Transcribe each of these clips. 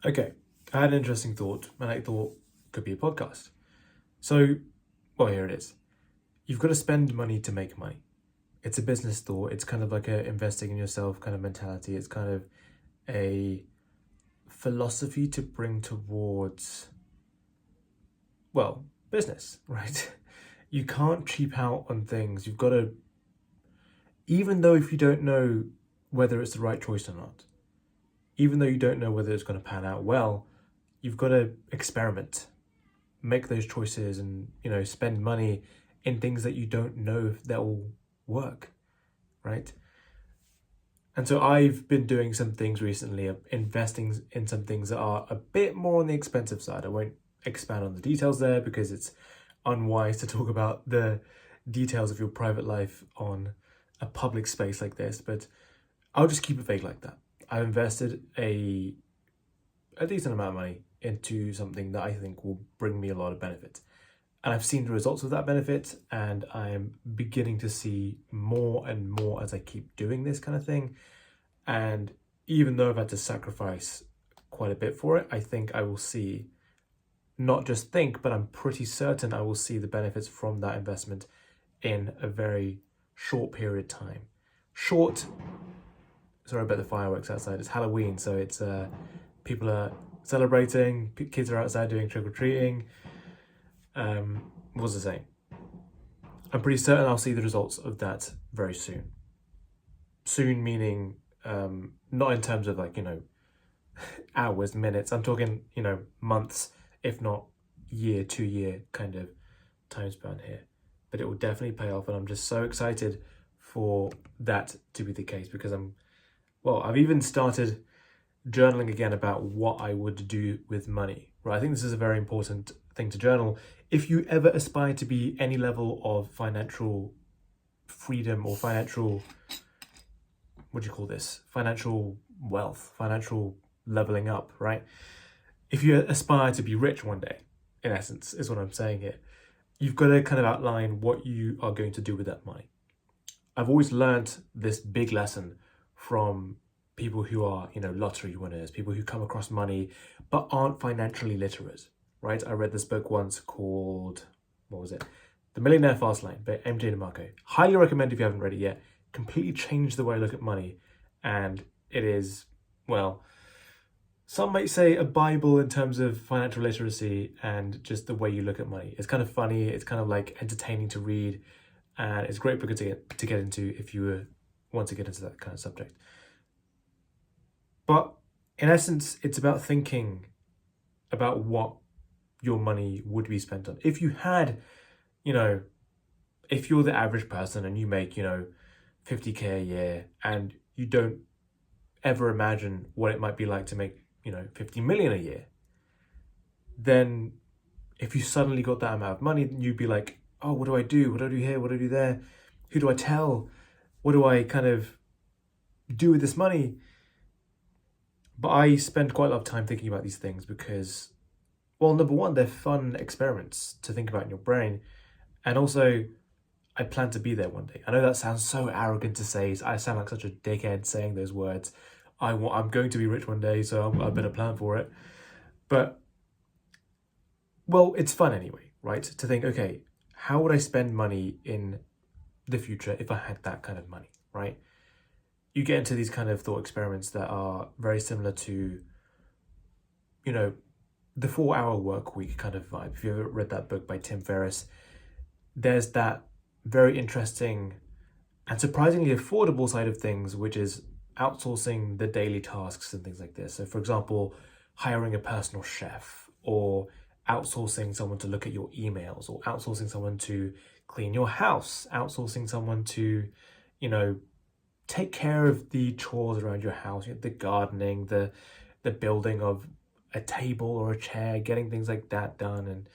Okay, I had an interesting thought, and I thought could be a podcast. So, well, here it is. You've got to spend money to make money. It's a business thought. It's kind of like a investing in yourself kind of mentality. It's kind of a philosophy to bring towards, well, business, right? You can't cheap out on things. You've got to, even though if you don't know whether it's the right choice or not, even though you don't know whether it's going to pan out well, you've got to experiment, make those choices, and spend money in things that you don't know if they'll work, right? And so I've been doing some things recently of investing in some things that are a bit more on the expensive side. I won't expand on the details there because it's unwise to talk about the details of your private life on a public space like this, but I'll just keep it vague like that. I've invested a decent amount of money into something that I think will bring me a lot of benefit. And I've seen the results of that benefit, and I'm beginning to see more and more as I keep doing this kind of thing. And even though I've had to sacrifice quite a bit for it, I think I will see, not just think, but I'm pretty certain I will see the benefits from that investment in a very short period of time. Short, sorry about the fireworks outside, it's Halloween, so it's people are celebrating, kids are outside doing trick-or-treating. What was I saying? I'm pretty certain I'll see the results of that very soon. Soon meaning not in terms of hours, minutes. I'm talking, months, if not year, 2 year kind of time span here. But it will definitely pay off, and I'm just so excited for that to be the case because I've even started journaling again about what I would do with money, right? I think this is a very important thing to journal. If you ever aspire to be any level of financial freedom or financial, what do you call this? Financial wealth, financial leveling up, right? If you aspire to be rich one day, in essence, is what I'm saying here, you've got to kind of outline what you are going to do with that money. I've always learned this big lesson from people who are, lottery winners, people who come across money but aren't financially literate, right? I read this book once called, what was it? The Millionaire Fastlane by MJ DeMarco. Highly recommend if you haven't read it yet. Completely changed the way I look at money. And it is, well, some might say a Bible in terms of financial literacy and just the way you look at money. It's kind of funny. It's kind of like entertaining to read. And it's a great book to get into if you want to get into that kind of subject. But in essence, it's about thinking about what your money would be spent on. If you had, if you're the average person and you make, 50K a year and you don't ever imagine what it might be like to make, 50 million a year, then if you suddenly got that amount of money, you'd be like, oh, what do I do? What do I do here? What do I do there? Who do I tell? What do I kind of do with this money? But I spend quite a lot of time thinking about these things because, well, number one, they're fun experiments to think about in your brain. And also, I plan to be there one day. I know that sounds so arrogant to say. I sound like such a dickhead saying those words. I'm going to be rich one day, so I better plan for it. But, well, it's fun anyway, right? To think, okay, how would I spend money in the future if I had that kind of money, right? You get into these kind of thought experiments that are very similar to, the 4 hour work week kind of vibe. If you ever read that book by Tim Ferriss, there's that very interesting and surprisingly affordable side of things, which is outsourcing the daily tasks and things like this. So, for example, hiring a personal chef, or outsourcing someone to look at your emails, or outsourcing someone to clean your house, outsourcing someone to, take care of the chores around your house, the gardening, the building of a table or a chair, getting things like that done. And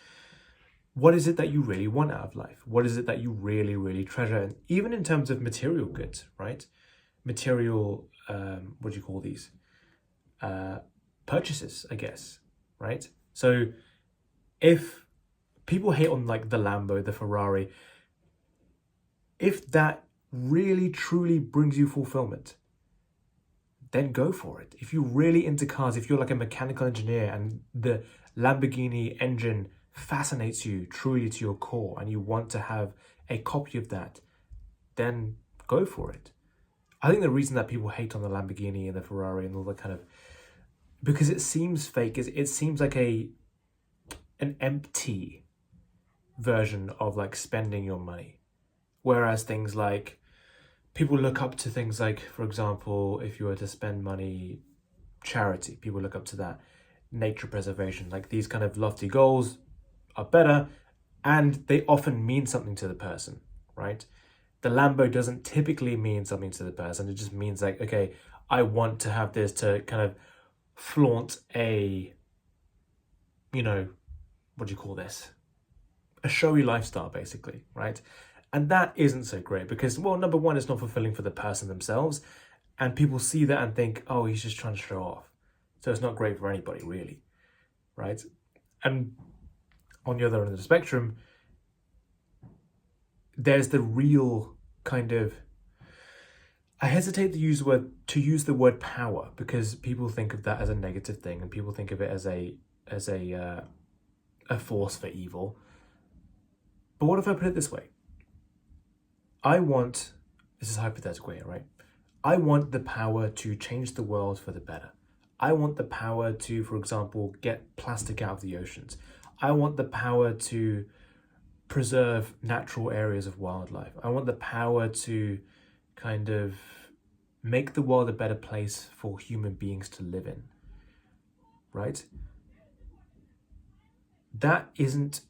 what is it that you really want out of life? What is it that you really, really treasure? And even in terms of material goods, right? Material, what do you call these? Purchases, I guess, right? So if people hate on like the Lambo, the Ferrari, if that really truly brings you fulfillment, then go for it. If you're really into cars, if you're like a mechanical engineer and the Lamborghini engine fascinates you truly to your core and you want to have a copy of that, then go for it. I think the reason that people hate on the Lamborghini and the Ferrari and all that kind of, because it seems fake, it seems like an empty version of like spending your money. Whereas things like, people look up to things like, for example, if you were to spend money, charity, people look up to that, nature preservation, like these kind of lofty goals are better and they often mean something to the person, right? The Lambo doesn't typically mean something to the person. It just means like, okay, I want to have this to kind of flaunt a, what do you call this? A showy lifestyle, basically, right? And that isn't so great because, well, number one, it's not fulfilling for the person themselves. And people see that and think, oh, he's just trying to show off. So it's not great for anybody, really, right? And on the other end of the spectrum, there's the real kind of, I hesitate to use the word power because people think of that as a negative thing and people think of it as a force for evil. But what if I put it this way? This is hypothetical here, right? I want the power to change the world for the better. I want the power to, for example, get plastic out of the oceans. I want the power to preserve natural areas of wildlife. I want the power to kind of make the world a better place for human beings to live in, right? That isn't,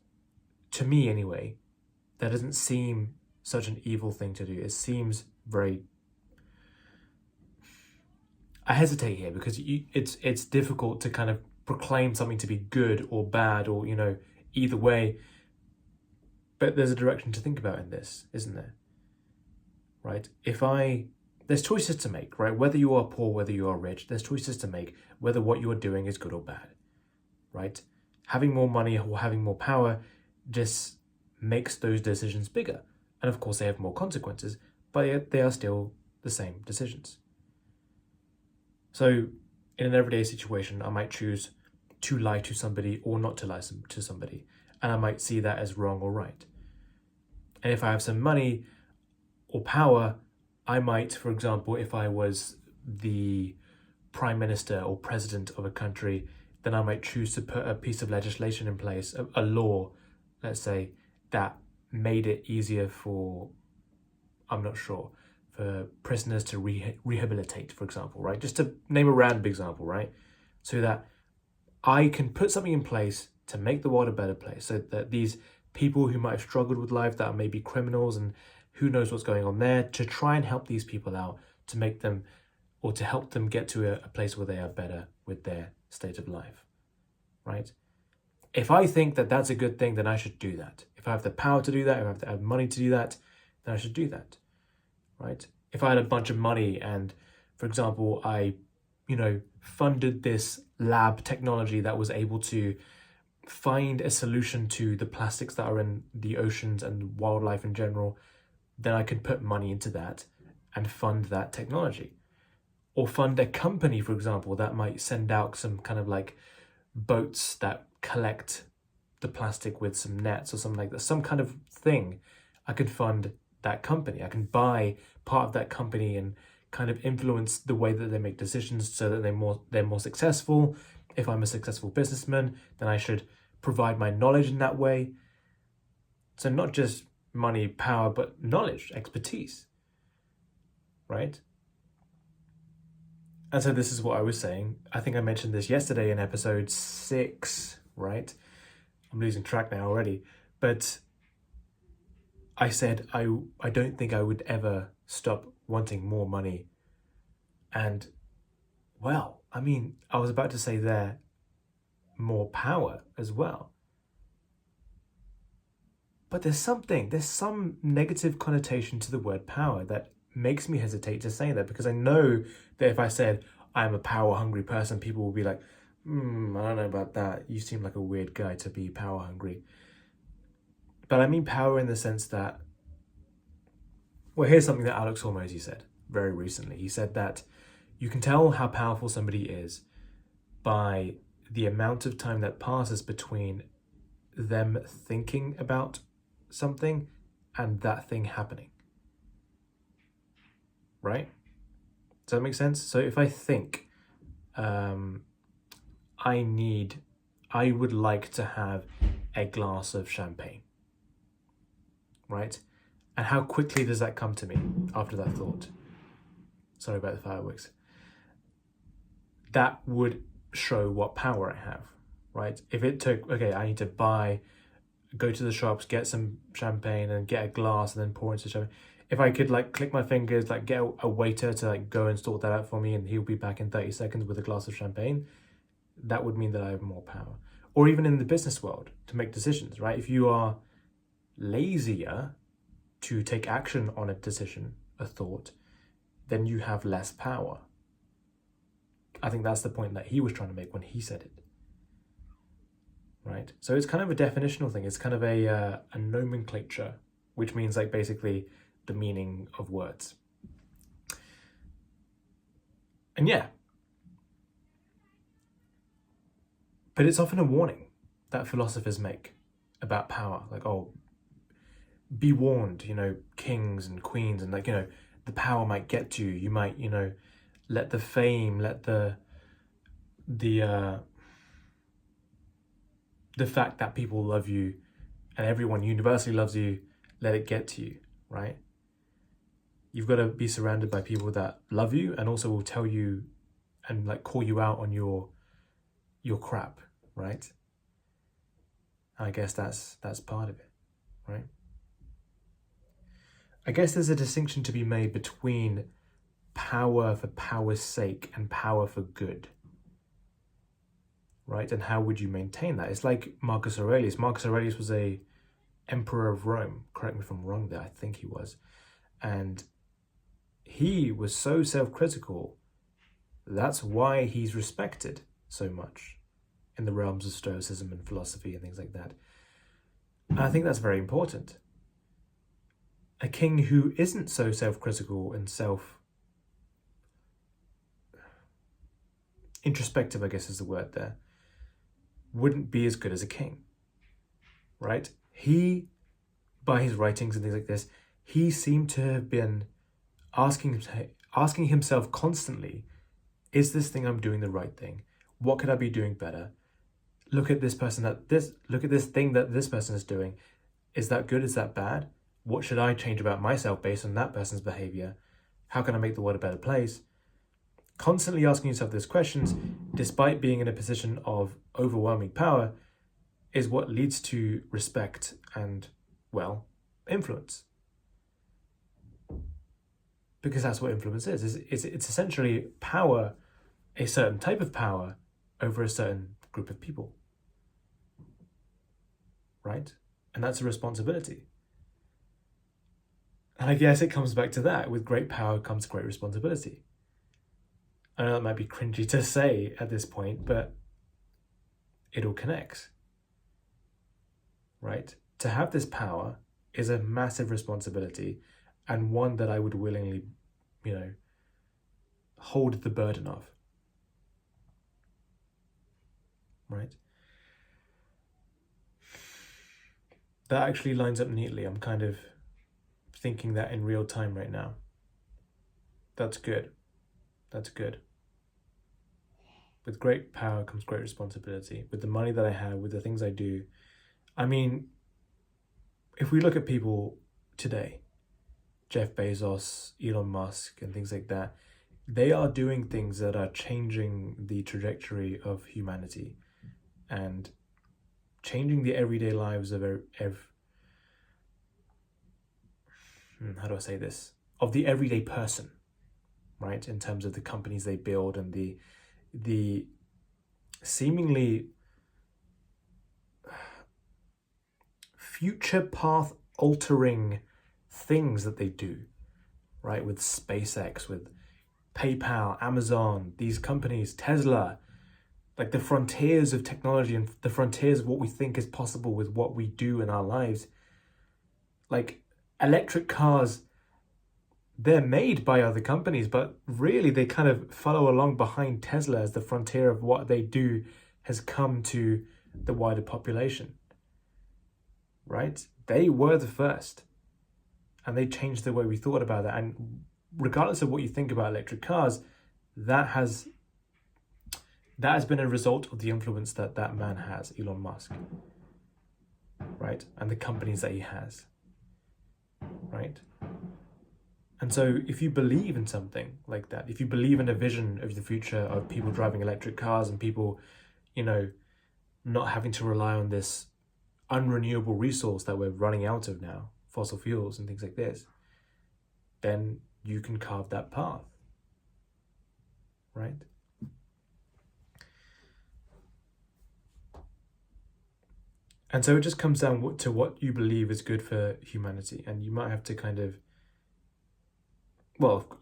to me anyway, that doesn't seem such an evil thing to do. It seems very, I hesitate here because it's difficult to kind of proclaim something to be good or bad or, either way. But there's a direction to think about in this, isn't there? Right? There's choices to make, right? Whether you are poor, whether you are rich, there's choices to make, whether what you are doing is good or bad, right? Having more money or having more power just makes those decisions bigger. And of course, they have more consequences, but yet they are still the same decisions. So in an everyday situation, I might choose to lie to somebody or not to lie to somebody. And I might see that as wrong or right. And if I have some money or power, I might, for example, if I was the prime minister or president of a country, then I might choose to put a piece of legislation in place, a law, let's say, that made it easier for, I'm not sure, for prisoners to rehabilitate, for example, right? Just to name a random example, right? So that I can put something in place to make the world a better place, so that these people who might have struggled with life, that are maybe criminals and who knows what's going on there, to try and help these people out, to make them, or to help them get to a place where they are better with their state of life, right? If I think that that's a good thing, then I should do that. If I have the power to do that, if I have money to do that, then I should do that, right? If I had a bunch of money and, for example, I, funded this lab technology that was able to find a solution to the plastics that are in the oceans and wildlife in general, then I could put money into that and fund that technology. Or fund a company, for example, that might send out some kind of like boats that collect the plastic with some nets or something like that, some kind of thing. I could fund that company. I can buy part of that company and kind of influence the way that they make decisions so that they're more successful. If I'm a successful businessman, then I should provide my knowledge in that way. So not just money, power, but knowledge, expertise, right? And so this is what I was saying. I think I mentioned this yesterday in episode 6, right? I'm losing track now already. But I said I don't think I would ever stop wanting more money. And, well, I mean, I was about to say there, more power as well. But there's some negative connotation to the word power that makes me hesitate to say that, because I know that if I said I'm a power hungry person, people will be like, I don't know about that. You seem like a weird guy to be power hungry. But I mean power in the sense that, well, here's something that Alex Hormozy said very recently. He said that, You can tell how powerful somebody is by the amount of time that passes between them thinking about something and that thing happening. Right? Does that make sense? So if I think, I would like to have a glass of champagne, right? And how quickly does that come to me after that thought? Sorry about the fireworks. That would show what power I have, right? If it took, okay, I need to go to the shops, get some champagne and get a glass and then pour into champagne. If I could like click my fingers, like get a waiter to like go and sort that out for me and he'll be back in 30 seconds with a glass of champagne, that would mean that I have more power. Or even in the business world to make decisions, right? If you are lazier to take action on a decision, a thought, then you have less power. I think that's the point that he was trying to make when he said it. Right? So it's kind of a definitional thing. It's kind of a nomenclature, which means like basically the meaning of words. And yeah. But it's often a warning that philosophers make about power. Like, oh, be warned, kings and queens and like, the power might get to you. You might, let the fame, let the fact that people love you and everyone universally loves you, let it get to you, right? You've got to be surrounded by people that love you and also will tell you and like call you out on your crap, right? I guess that's part of it, right? I guess there's a distinction to be made between power for power's sake and power for good, right? And how would you maintain that? It's like Marcus Aurelius. Marcus Aurelius was a emperor of Rome. Correct me if I'm wrong there. I think he was. And he was so self-critical. That's why he's respected so much in the realms of Stoicism and philosophy and things like that. And I think that's very important. A king who isn't so self-critical and introspective, I guess is the word there, wouldn't be as good as a king, right? He, by his writings and things like this, he seemed to have been asking himself constantly, is this thing I'm doing the right thing? What could I be doing better? Look at this thing that this person is doing. Is that good? Is that bad? What should I change about myself based on that person's behavior? How can I make the world a better place? Constantly asking yourself these questions, despite being in a position of overwhelming power, is what leads to respect and, well, influence. Because that's what influence is. It's essentially power, a certain type of power, over a certain group of people. Right? And that's a responsibility. And I guess it comes back to that. With great power comes great responsibility. I know that might be cringy to say at this point, but it all connects. Right? To have this power is a massive responsibility and one that I would willingly, hold the burden of. Right? That actually lines up neatly. I'm kind of thinking that in real time right now. That's good. That's good. With great power comes great responsibility. With the money that I have, with the things I do. I mean, if we look at people today, Jeff Bezos, Elon Musk, and things like that, they are doing things that are changing the trajectory of humanity and changing the everyday lives of how do I say this? Of the everyday person, right? In terms of the companies they build and the seemingly future path altering things that they do, right? With SpaceX, with PayPal, Amazon, these companies, Tesla, like the frontiers of technology and the frontiers of what we think is possible with what we do in our lives. Like electric cars they're made by other companies, but really they kind of follow along behind Tesla as the frontier of what they do has come to the wider population, right? They were the first, and they changed the way we thought about that. And regardless of what you think about electric cars, that has been a result of the influence that that man has, Elon Musk, right? And the companies that he has, right? And so if you believe in something like that, if you believe in a vision of the future of people driving electric cars and people, not having to rely on this unrenewable resource that we're running out of now, fossil fuels and things like this, then you can carve that path, right? And so it just comes down to what you believe is good for humanity. And you might have to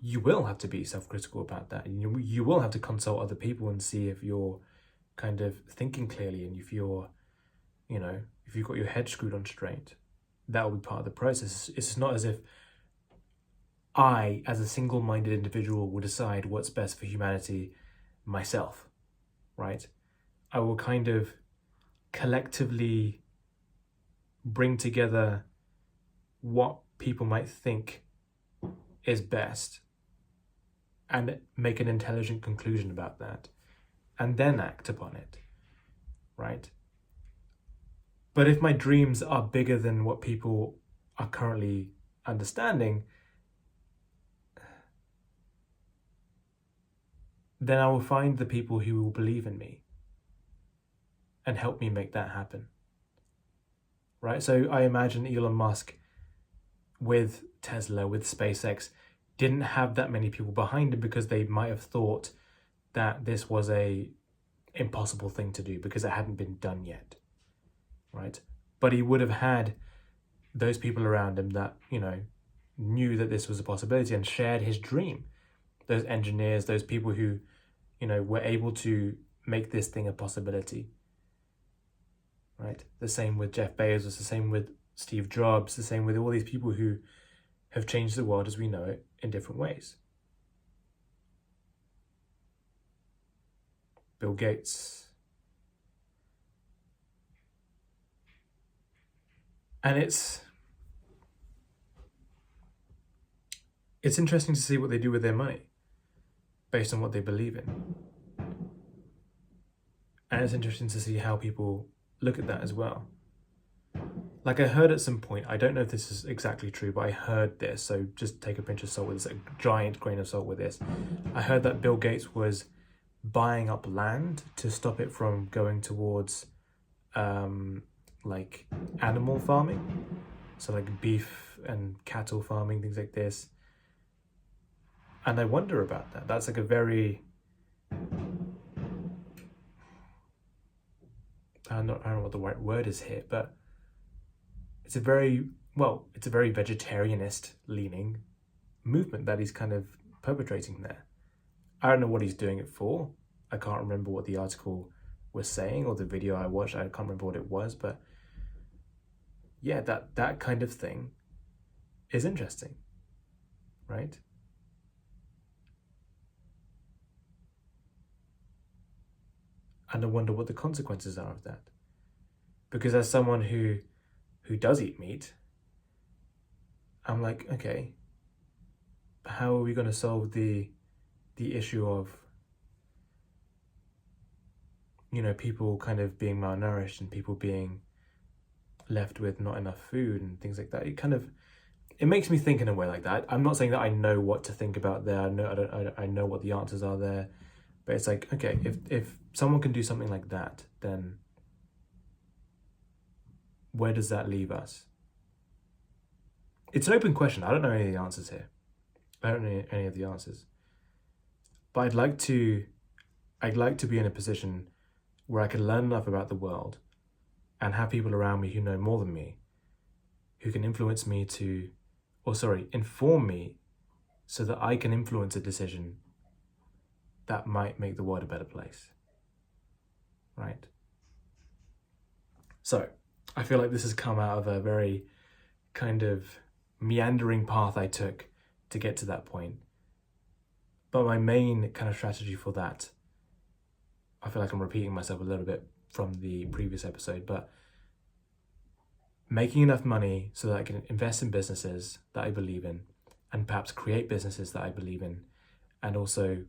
you will have to be self-critical about that. You will have to consult other people and see if you're kind of thinking clearly, and if you're, if you've got your head screwed on straight. That will be part of the process. It's not as if I, as a single-minded individual, will decide what's best for humanity myself, right? I will kind of collectively bring together what people might think is best and make an intelligent conclusion about that and then act upon it, right? But if my dreams are bigger than what people are currently understanding, then I will find the people who will believe in me and help me make that happen, right? So I imagine Elon Musk with Tesla, with SpaceX, didn't have that many people behind him because they might have thought that this was a impossible thing to do because it hadn't been done yet, right? But he would have had those people around him that, knew that this was a possibility and shared his dream. Those engineers, those people who, were able to make this thing a possibility, right? The same with Jeff Bezos, the same with Steve Jobs, the same with all these people who have changed the world as we know it in different ways. Bill Gates. And it's interesting to see what they do with their money based on what they believe in. And it's interesting to see how people look at that as well. Like I heard at some point, I don't know if this is exactly true, but I heard this, so just take a pinch of salt with this, a giant grain of salt with this. I heard that Bill Gates was buying up land to stop it from going towards like animal farming, so like beef and cattle farming, things like this. And I wonder about that. That's like a very, I don't know what the right word is here, but it's a very vegetarianist leaning movement that he's kind of perpetrating there. I don't know what he's doing it for. I can't remember what the article was saying or the video I watched. I can't remember what it was, but yeah, that kind of thing is interesting, right? And I wonder what the consequences are of that. Because as someone who does eat meat, I'm like, okay, how are we going to solve the issue of, people kind of being malnourished and people being left with not enough food and things like that? It makes me think in a way like that. I'm not saying that I know what to think about there. I know what the answers are there, but it's like, okay, if someone can do something like that, then where does that leave us? It's an open question. I don't know any of the answers here. I don't know any of the answers. But I'd like to be in a position where I can learn enough about the world and have people around me who know more than me, who can influence me inform me so that I can influence a decision that might make the world a better place, right? So I feel like this has come out of a very kind of meandering path I took to get to that point. But my main kind of strategy for that, I feel like I'm repeating myself a little bit from the previous episode, but making enough money so that I can invest in businesses that I believe in, and perhaps create businesses that I believe in, and also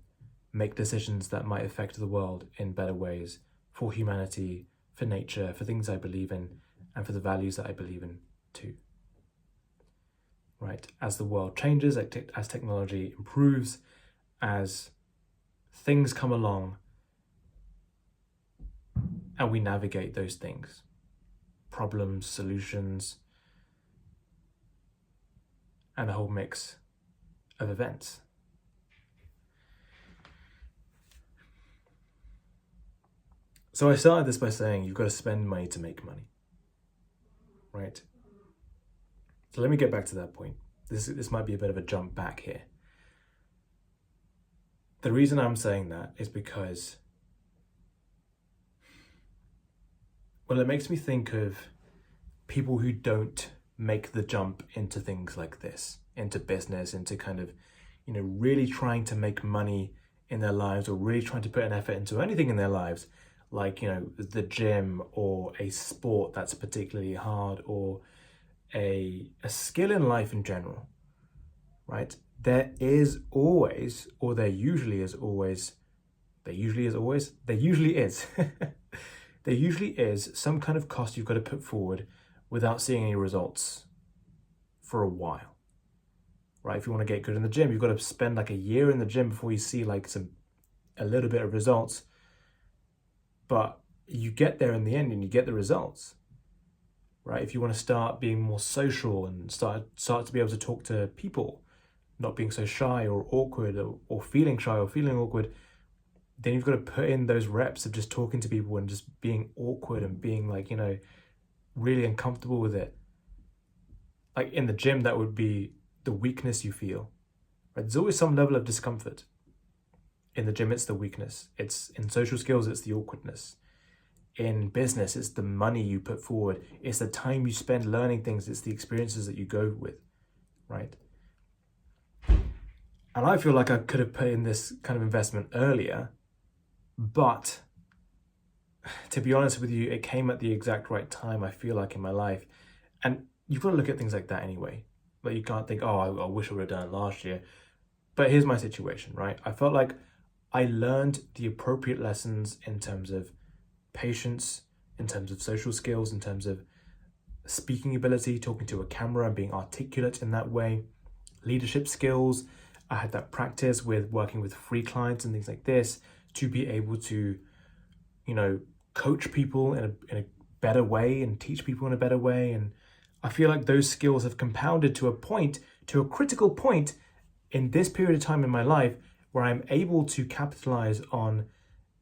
make decisions that might affect the world in better ways for humanity, for nature, for things I believe in, and for the values that I believe in too. Right? As the world changes, as technology improves, as things come along, and we navigate those things, problems, solutions, and a whole mix of events. So I started this by saying you've got to spend money to make money, right? So let me get back to that point. This might be a bit of a jump back here. The reason I'm saying that is because, well, it makes me think of people who don't make the jump into things like this, into business, into kind of, really trying to make money in their lives, or really trying to put an effort into anything in their lives, like, the gym, or a sport that's particularly hard, or a skill in life in general, right? There usually is some kind of cost you've got to put forward without seeing any results for a while, right? If you want to get good in the gym, you've got to spend like a year in the gym before you see like a little bit of results. But you get there in the end and you get the results, right? If you want to start being more social and start to be able to talk to people, not being so shy or awkward, or feeling shy or feeling awkward, then you've got to put in those reps of just talking to people and just being awkward and being like, really uncomfortable with it. Like in the gym, that would be the weakness you feel, right? There's always some level of discomfort. In the gym, it's the weakness. It's in social skills, it's the awkwardness. In business, it's the money you put forward. It's the time you spend learning things. It's the experiences that you go with, right? And I feel like I could have put in this kind of investment earlier, but to be honest with you, it came at the exact right time, I feel like, in my life. And you've got to look at things like that anyway. Like, you can't think, oh, I wish I would have done it last year. But here's my situation, right? I felt like I learned the appropriate lessons in terms of patience, in terms of social skills, in terms of speaking ability, talking to a camera and being articulate in that way, leadership skills. I had that practice with working with free clients and things like this to be able to, coach people in a better way and teach people in a better way. And I feel like those skills have compounded to a critical point in this period of time in my life where I'm able to capitalize on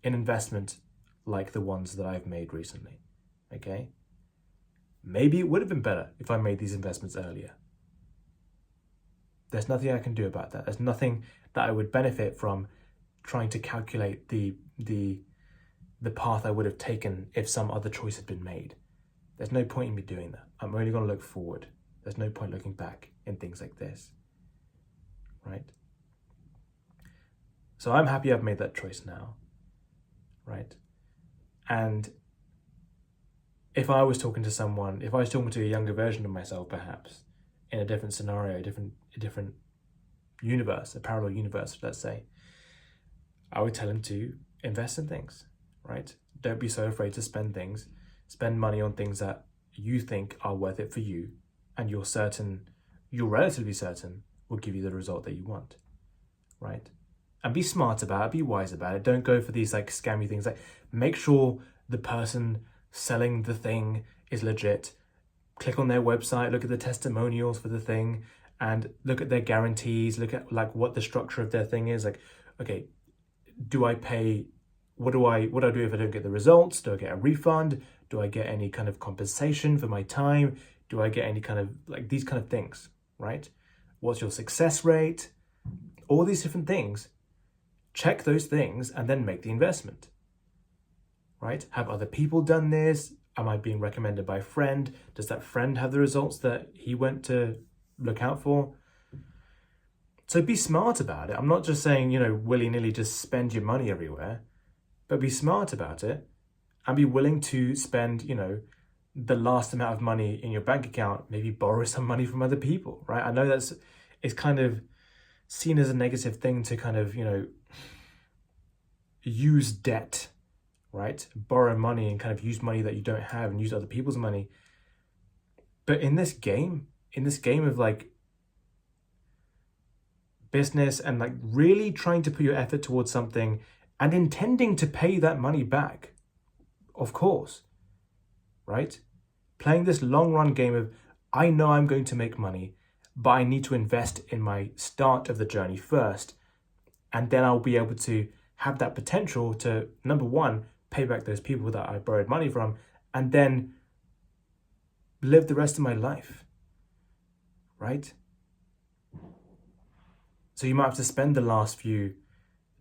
an investment like the ones that I've made recently, okay? Maybe it would have been better if I made these investments earlier. There's nothing I can do about that. There's nothing that I would benefit from trying to calculate the path I would have taken if some other choice had been made. There's no point in me doing that. I'm only going to look forward. There's no point looking back in things like this, right? So I'm happy I've made that choice now, right? And if I was talking to a younger version of myself, perhaps, in a different scenario, a different universe, a parallel universe, let's say, I would tell him to invest in things, right? Don't be so afraid to spend money on things that you think are worth it for you, and you're relatively certain will give you the result that you want, right? And be smart about it, be wise about it. Don't go for these like scammy things. Like, make sure the person selling the thing is legit. Click on their website, look at the testimonials for the thing, and look at their guarantees, look at like what the structure of their thing is. Like, okay, do I pay, what do I do if I don't get the results? Do I get a refund? Do I get any kind of compensation for my time? Do I get any kind of, like, these kind of things, right? What's your success rate? All these different things. Check those things and then make the investment, right? Have other people done this? Am I being recommended by a friend? Does that friend have the results that he went to look out for? So be smart about it. I'm not just saying, willy-nilly just spend your money everywhere, but be smart about it and be willing to spend, the last amount of money in your bank account, maybe borrow some money from other people, right? I know it's kind of seen as a negative thing to kind of, use debt, right? Borrow money and kind of use money that you don't have and use other people's money. But in this game of like business and like really trying to put your effort towards something and intending to pay that money back, of course, right? Playing this long run game of, I know I'm going to make money, but I need to invest in my start of the journey first. And then I'll be able to have that potential to, number one, pay back those people that I borrowed money from, and then live the rest of my life, right? So you might have to spend the last few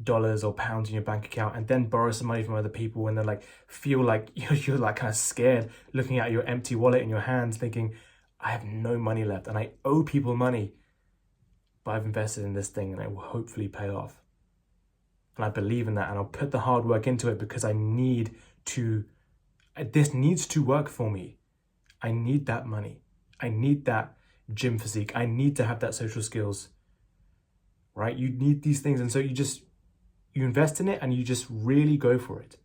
dollars or pounds in your bank account and then borrow some money from other people, and then like feel like you're like kind of scared looking at your empty wallet in your hands thinking, I have no money left and I owe people money, but I've invested in this thing and it will hopefully pay off. And I believe in that, and I'll put the hard work into it because this needs to work for me. I need that money. I need that gym physique. I need to have that social skills, right? You need these things. And so you invest in it and you just really go for it.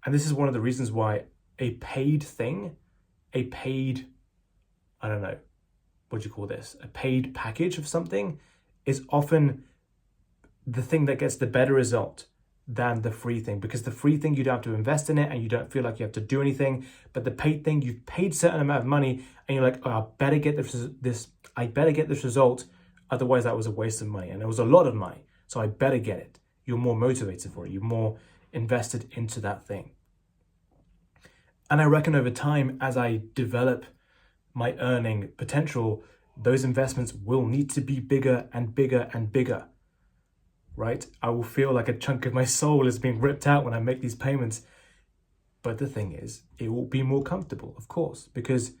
And this is one of the reasons why a paid, I don't know, what do you call this? A paid package of something is often the thing that gets the better result than the free thing, because the free thing, you don't have to invest in it and you don't feel like you have to do anything. But the paid thing, you've paid a certain amount of money and you're like, oh, I better get this result. Otherwise that was a waste of money. And it was a lot of money. So I better get it. You're more motivated for it. You're more invested into that thing. And I reckon over time, as I develop my earning potential, those investments will need to be bigger and bigger and bigger, right? I will feel like a chunk of my soul is being ripped out when I make these payments. But the thing is, it will be more comfortable, of course, because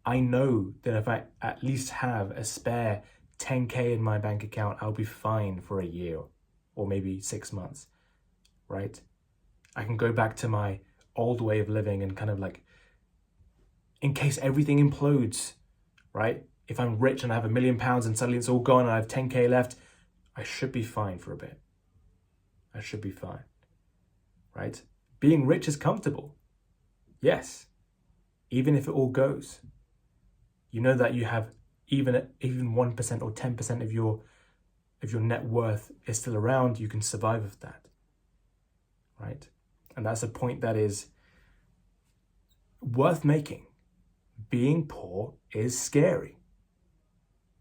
I know that if I at least have a spare 10K in my bank account, I'll be fine for a year or maybe 6 months, right? I can go back to my old way of living and kind of like, in case everything implodes, right? If I'm rich and I have £1 million and suddenly it's all gone and I have 10K left, I should be fine for a bit. I should be fine, right? Being rich is comfortable. Yes. Even if it all goes, you know that you have even 1% or 10% of your net worth is still around, you can survive with that, right? And that's a point that is worth making. Being poor is scary,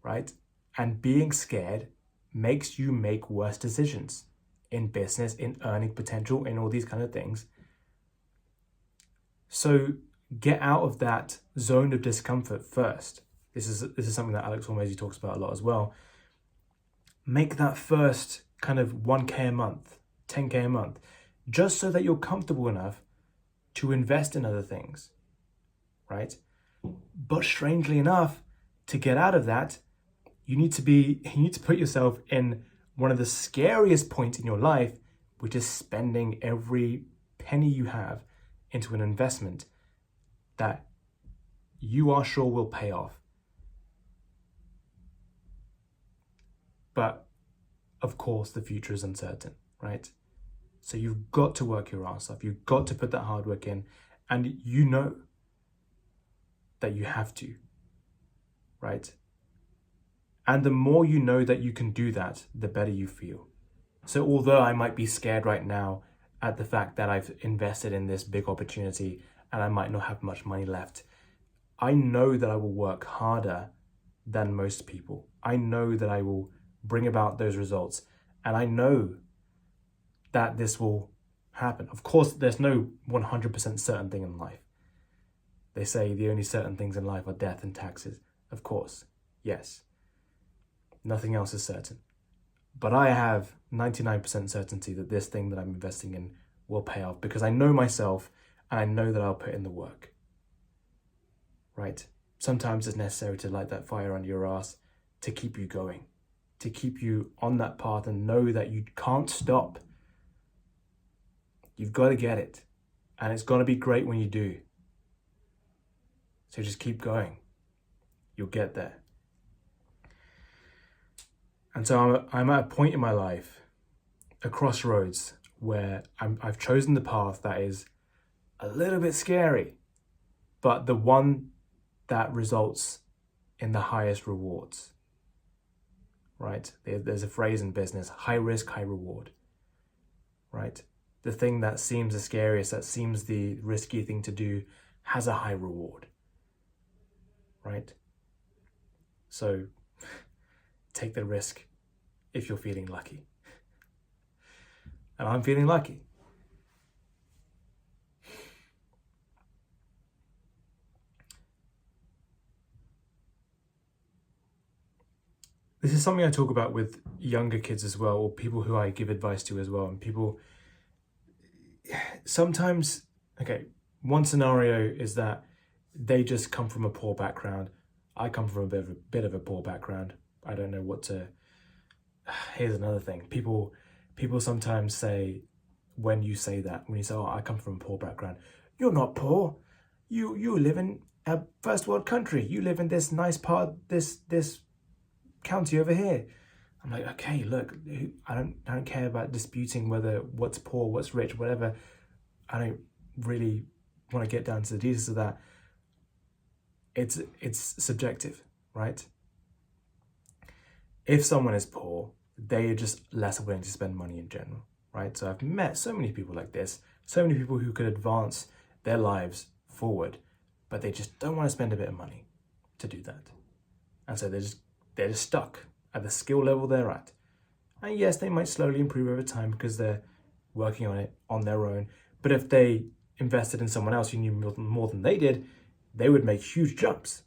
right? And being scared makes you make worse decisions in business, in earning potential, in all these kind of things. So get out of that zone of discomfort first. This is something that Alex Hormozy talks about a lot as well. Make that first kind of 1K a month, 10K a month, just so that you're comfortable enough to invest in other things, right? But strangely enough, to get out of that, you need to put yourself in one of the scariest points in your life, which is spending every penny you have into an investment that you are sure will pay off. But of course, the future is uncertain, right? So you've got to work your ass off. You've got to put that hard work in, and you know that you have to, right? And the more you know that you can do that, the better you feel. So although I might be scared right now at the fact that I've invested in this big opportunity and I might not have much money left, I know that I will work harder than most people. I know that I will bring about those results, and I know that this will happen. Of course, there's no 100% certain thing in life. They say the only certain things in life are death and taxes. Of course, yes. Nothing else is certain. But I have 99% certainty that this thing that I'm investing in will pay off, because I know myself and I know that I'll put in the work, right? sometimes it's necessary to light that fire under your ass to keep you going, to keep you on that path and know that you can't stop. You've got to get it. And it's going to be great when you do. So just keep going. You'll get there. And so I'm at a point in my life, a crossroads, where I've chosen the path that is a little bit scary, but the one that results in the highest rewards, right? There's a phrase in business, high risk, high reward, right? The thing that seems the scariest, that seems the risky thing to do, has a high reward, right? So take the risk if you're feeling lucky. And I'm feeling lucky. This is something I talk about with younger kids as well, or people who I give advice to as well. And people sometimes, okay, one scenario is that they just come from a poor background. I come from a bit of a poor background. I don't know what to. Here's another thing. People sometimes say, when you say that, when you say, "Oh, I come from a poor background," you're not poor. You live in a first world country. You live in this nice part, this county over here. I'm like, okay, look, I don't care about disputing whether what's poor, what's rich, whatever. I don't really want to get down to the details of that. It's subjective, right? If someone is poor, they are just less willing to spend money in general, right? So I've met so many people like this, so many people who could advance their lives forward, but they just don't want to spend a bit of money to do that. And so they're just stuck at the skill level they're at. And yes, they might slowly improve over time because they're working on it on their own. But if they invested in someone else who knew more than they did, they would make huge jumps.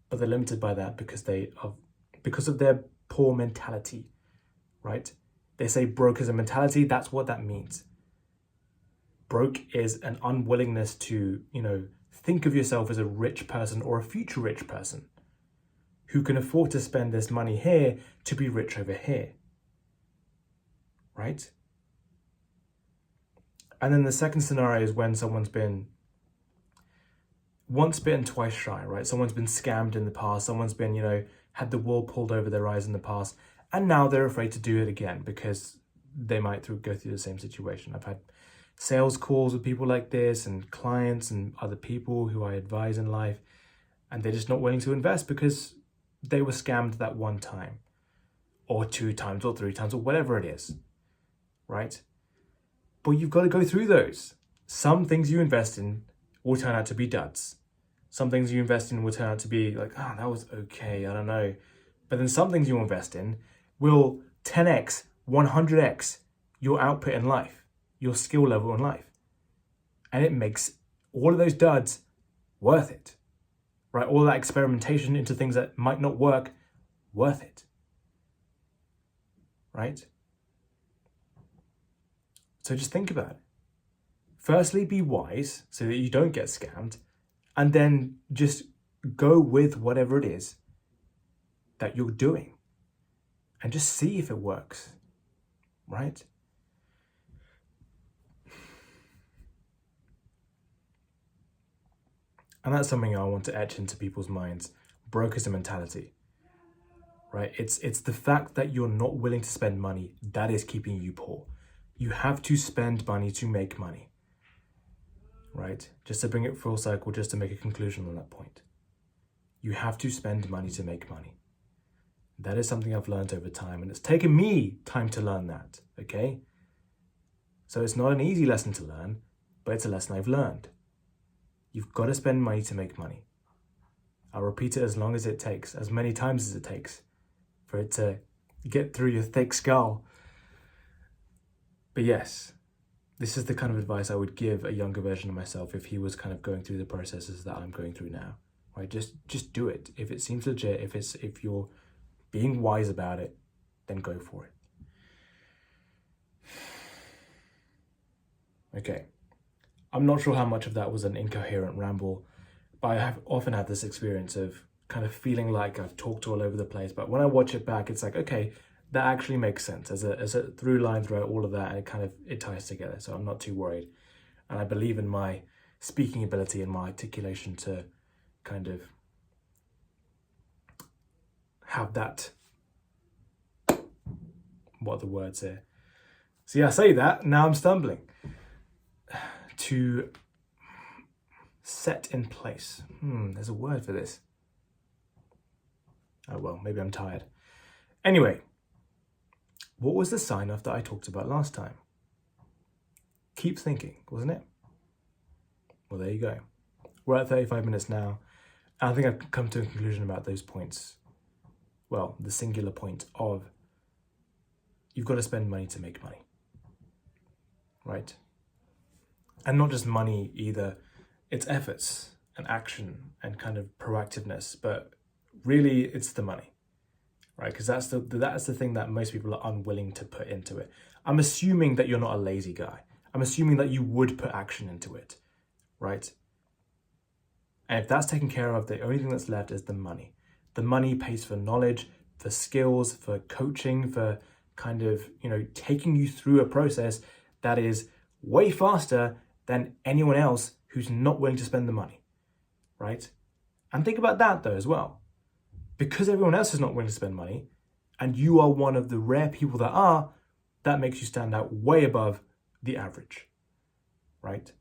But they're limited by that because of their poor mentality, right? They say broke is a mentality. That's what that means. Broke is an unwillingness to, think of yourself as a rich person or a future rich person who can afford to spend this money here to be rich over here, right? And then the second scenario is when someone's been once bitten, twice shy, right? Someone's been scammed in the past. Someone's been, had the wool pulled over their eyes in the past. And now they're afraid to do it again because they might go through the same situation. I've had sales calls with people like this and clients and other people who I advise in life, and they're just not willing to invest because they were scammed that one time or 2 times or 3 times or whatever it is, right? But you've got to go through those. Some things you invest in will turn out to be duds. Some things you invest in will turn out to be like, oh, that was okay, I don't know. But then some things you invest in will 10x, 100x your output in life, your skill level in life. And it makes all of those duds worth it, right? All that experimentation into things that might not work, worth it, right? So just think about it. Firstly, be wise so that you don't get scammed, and then just go with whatever it is that you're doing and just see if it works, right? And that's something I want to etch into people's minds. Broke is a mentality, right? It's the fact that you're not willing to spend money that is keeping you poor. You have to spend money to make money, right? Just to bring it full circle, just to make a conclusion on that point. You have to spend money to make money. That is something I've learned over time, and it's taken me time to learn that, okay? So it's not an easy lesson to learn, but it's a lesson I've learned. You've got to spend money to make money. I'll repeat it as long as it takes, as many times as it takes for it to get through your thick skull. But yes, this is the kind of advice I would give a younger version of myself if he was kind of going through the processes that I'm going through now, right? Just do it. If it seems legit, if you're being wise about it, then go for it. Okay. I'm not sure how much of that was an incoherent ramble, I have often had this experience of kind of feeling like I've talked all over the place, but when I watch it back, it's like, okay, that actually makes sense as a through line throughout all of that, and it ties together. So I'm not too worried, and I believe in my speaking ability and my articulation to kind of have that. What are the words here? See, I say that now I'm stumbling. To set in place. There's a word for this. Oh well, maybe I'm tired. Anyway, what was the sign off that I talked about last time? Keep thinking, wasn't it? Well, there you go. We're at 35 minutes now. And I think I've come to a conclusion about those points. Well, the singular point of you've got to spend money to make money. Right? And not just money either. It's efforts and action and kind of proactiveness, but really it's the money, right? Because that's the thing that most people are unwilling to put into it. I'm assuming that you're not a lazy guy. I'm assuming that you would put action into it, right? And if that's taken care of, the only thing that's left is the money. The money pays for knowledge, for skills, for coaching, for kind of, taking you through a process that is way faster than anyone else who's not willing to spend the money, right? And think about that though as well. Because everyone else is not willing to spend money, and you are one of the rare people that are, that makes you stand out way above the average, right?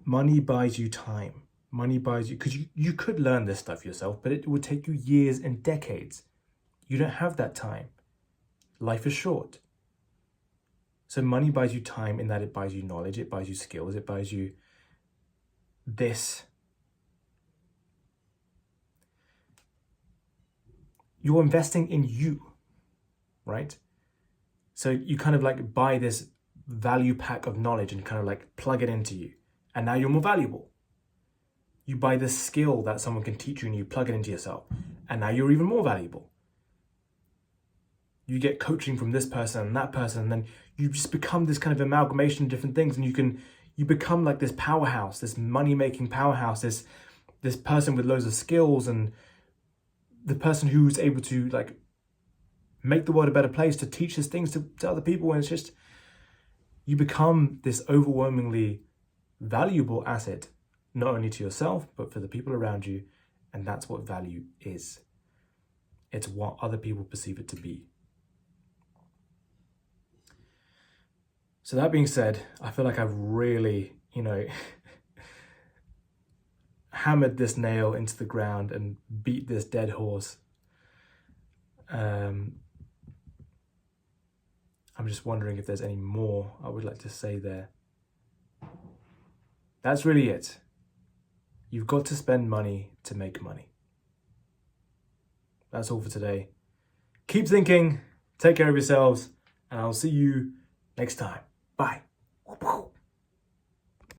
Money buys you time. Money buys you, because you could learn this stuff yourself, but it would take you years and decades. You don't have that time. Life is short. So money buys you time in that it buys you knowledge, it buys you skills, it buys you this. You're investing in you, right? So you kind of like buy this value pack of knowledge and kind of like plug it into you. And now you're more valuable. You buy this skill that someone can teach you and you plug it into yourself. And now you're even more valuable. You get coaching from this person and that person, and then you just become this kind of amalgamation of different things, and you become like this powerhouse, this money-making powerhouse, this person with loads of skills, and the person who's able to like make the world a better place, to teach these things to other people. And it's just, you become this overwhelmingly valuable asset, not only to yourself, but for the people around you. And that's what value is. It's what other people perceive it to be. So that being said, I feel like I've really, hammered this nail into the ground and beat this dead horse. I'm just wondering if there's any more I would like to say there. That's really it. You've got to spend money to make money. That's all for today. Keep thinking, take care of yourselves, and I'll see you next time. Bye.